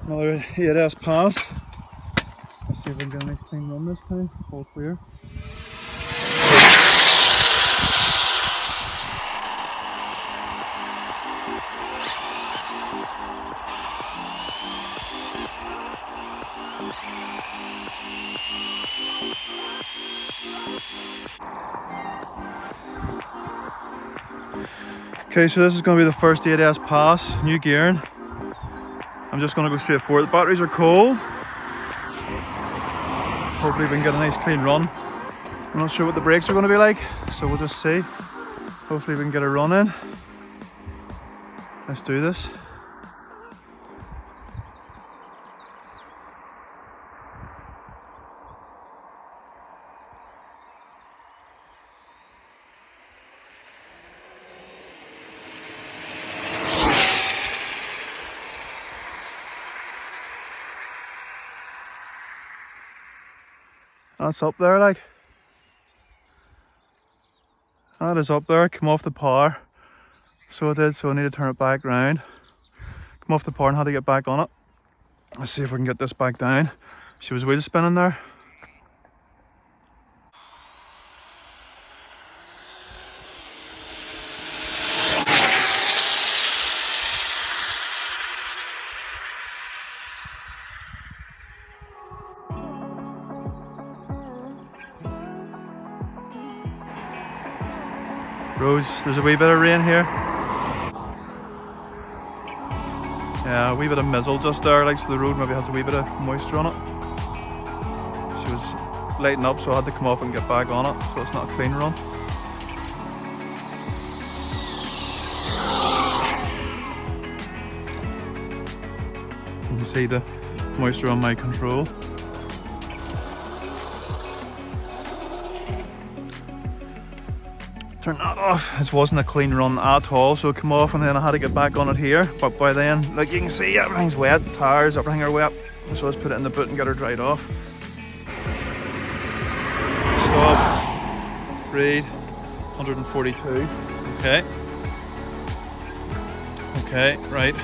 Another 8S pass. Let's see if we can get a nice clean run this time. All clear. Okay, so this is going to be the first 8S pass, new gearing. I'm just going to go straight for it. The batteries are cold. Hopefully we can get a nice clean run. I'm not sure what the brakes are going to be like, so we'll just see. Hopefully we can get a run in. Let's do this. That's up there, like. That is up there, come off the power. So it did, so I need to turn it back round. Come off the power and had to get back on it. Let's see if we can get this back down. She was wheel spinning there. Roads, there's a wee bit of rain here. Yeah, a wee bit of mizzle just there, like, so the road maybe has a wee bit of moisture on it. She was lighting up, so I had to come off and get back on it, so it's not a clean run. You can see the moisture on my control. Turn that off. It wasn't a clean run at all, so it came off and then I had to get back on it here. But by then, like you can see, everything's wet, tires, everything are wet. So let's put it in the boot and get her dried off. Stop. Read. 142. Okay. Okay, right.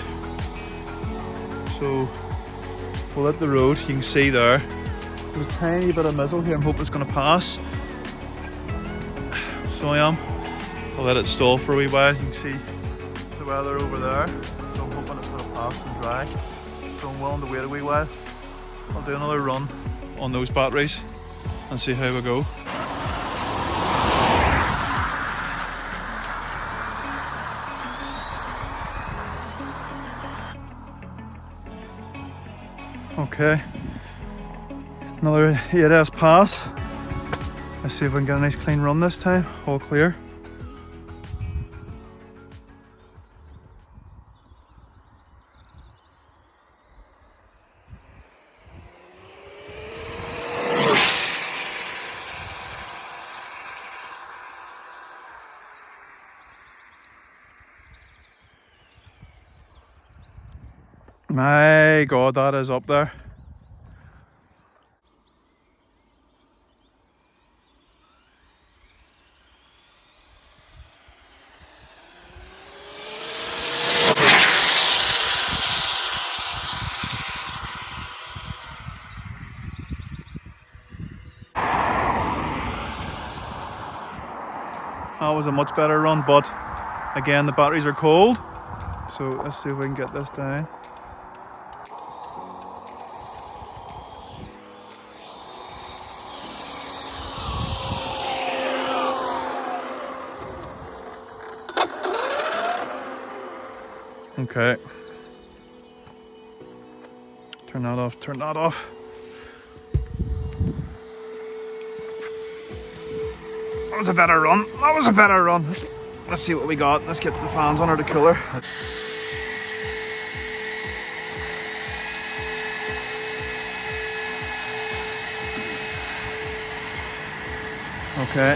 So we'll hit the road. You can see there. There's a tiny bit of mizzle here. I'm hoping it's going to pass. So I am. I'll let it stall for a wee while. You can see the weather over there. So I'm hoping it's going to pass and dry. So I'm willing to wait a wee while. I'll do another run on those batteries and see how we go. Okay. Another 8S pass. Let's see if we can get a nice clean run this time. All clear. My God, that is up there. That was a much better run, but again the batteries are cold, so let's see if we can get this down. Okay, turn that off, turn that off. That was a better run. That was a better run. Let's see what we got. Let's get the fans under the cooler. Okay.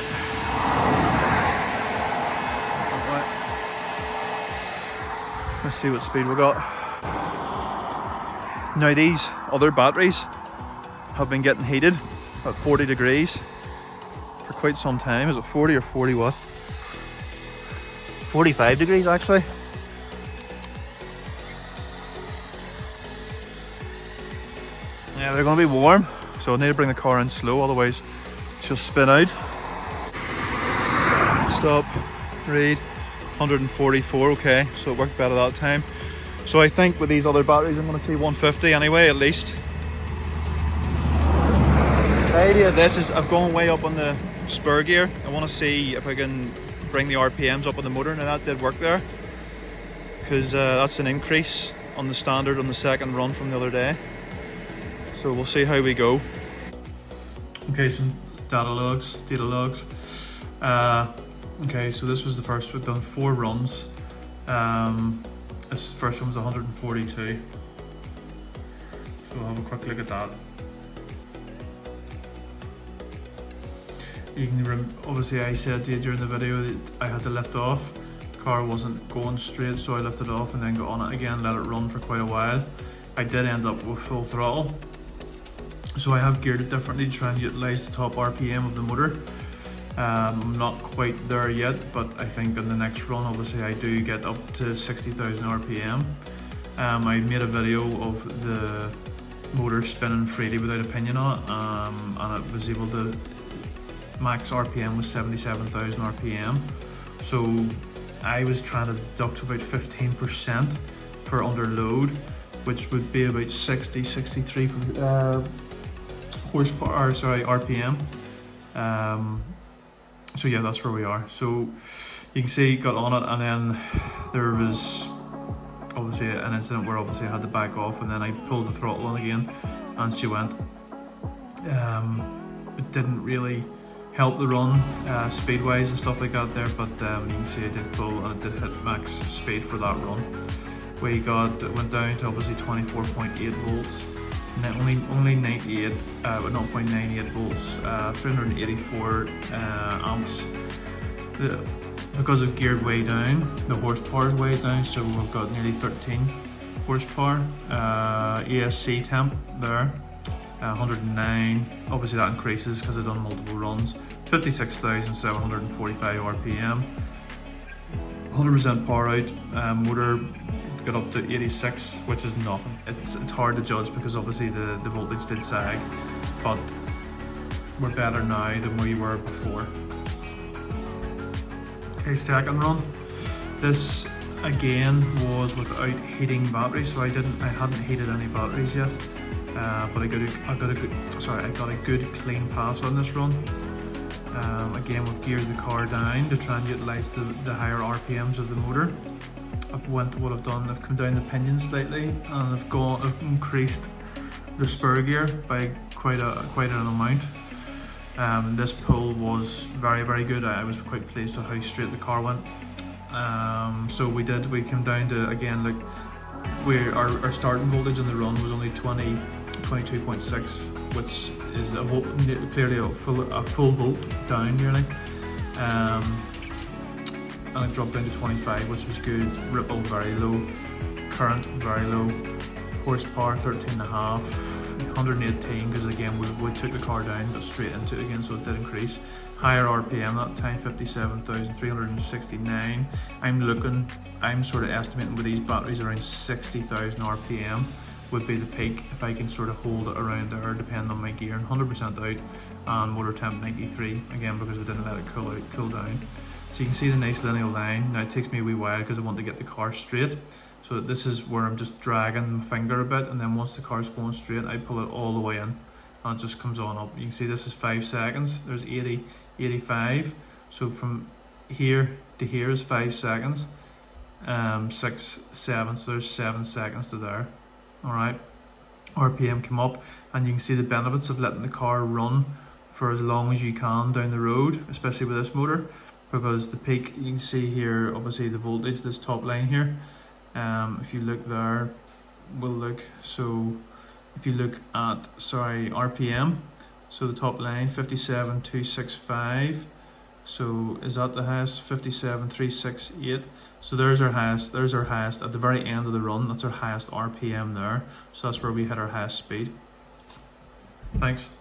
Let's see what speed we got. Now these other batteries have been getting heated at 40 degrees for quite some time. Is it 40 or 40 what? 45 degrees actually. Yeah, they're going to be warm, so I need to bring the car in slow, otherwise she'll spin out. Stop, read, 144, okay, so it worked better that time. So I think with these other batteries I'm going to see 150 anyway, at least. The idea of this is I've gone way up on the spur gear. I want to see if I can bring the RPMs up on the motor. Now that did work there, because that's an increase on the standard on the second run from the other day. So we'll see how we go. Okay, some data logs. Okay, so this was the first, we've done 4 runs. This first one was 142. So we'll have a quick look at that. You can obviously I said to you during the video that I had to lift off. The car wasn't going straight, so I lifted off and then got on it again, let it run for quite a while. I did end up with full throttle. So I have geared it differently to try and utilise the top RPM of the motor. I'm not quite there yet, but I think in the next run obviously I do get up to 60,000 RPM. I made a video of the motor spinning freely without a pinion on it, and it was able to, max RPM was 77,000 RPM. So I was trying to deduct about 15% for under load, which would be about 63 horsepower, or sorry, RPM. So yeah, that's where we are. So you can see got on it, and then there was obviously an incident where obviously I had to back off, and then I pulled the throttle on again and she went. It didn't really help the run speed wise and stuff like that there, but you can see I did pull and it did hit max speed for that run. It went down to obviously 24.8 volts. And only 0.98 volts, 384 amps. Because of geared way down, the horsepower is way down, so we've got nearly 13 horsepower. ESC temp there, 109. Obviously that increases because I've done multiple runs. 56,745 RPM. 100% power out. Motor got up to 86, which is nothing. It's hard to judge because obviously the voltage did sag, but we're better now than we were before. Okay, second run. This again was without heating batteries, so I hadn't heated any batteries yet. But I got a good clean pass on this run. Again, we've geared the car down to try and utilise the higher RPMs of the motor. What I've done, I've come down the pinion slightly, and I've increased the spur gear by quite an amount. This pull was very good. I was quite pleased with how straight the car went. So we came down to, again, like our starting voltage on the run was only 22.6, which is clearly a full volt down nearly. And it dropped down to 25, which was good. Ripple very low, current very low, horsepower 13.5, 118, because again we took the car down, got straight into it again, so it did increase. Higher RPM that time, 57,369. I'm sort of estimating with these batteries around 60,000 RPM would be the peak if I can sort of hold it around there, depending on my gear, and 100% out, and motor temp 93, again because we didn't let it cool down. So you can see the nice linear line. Now it takes me a wee while because I want to get the car straight. So this is where I'm just dragging my finger a bit, and then once the car's going straight, I pull it all the way in and it just comes on up. You can see this is 5 seconds. There's 80, 85. So from here to here is 5 seconds. 6, 7, so there's 7 seconds to there. All right. RPM come up, and you can see the benefits of letting the car run for as long as you can down the road, especially with this motor. Because the peak, you can see here, obviously the voltage, this top line here. If you look there, so if you look at, RPM, so the top line, 57,265. So is that the highest? 57,368. So there's our highest at the very end of the run. That's our highest RPM there. So that's where we hit our highest speed. Thanks.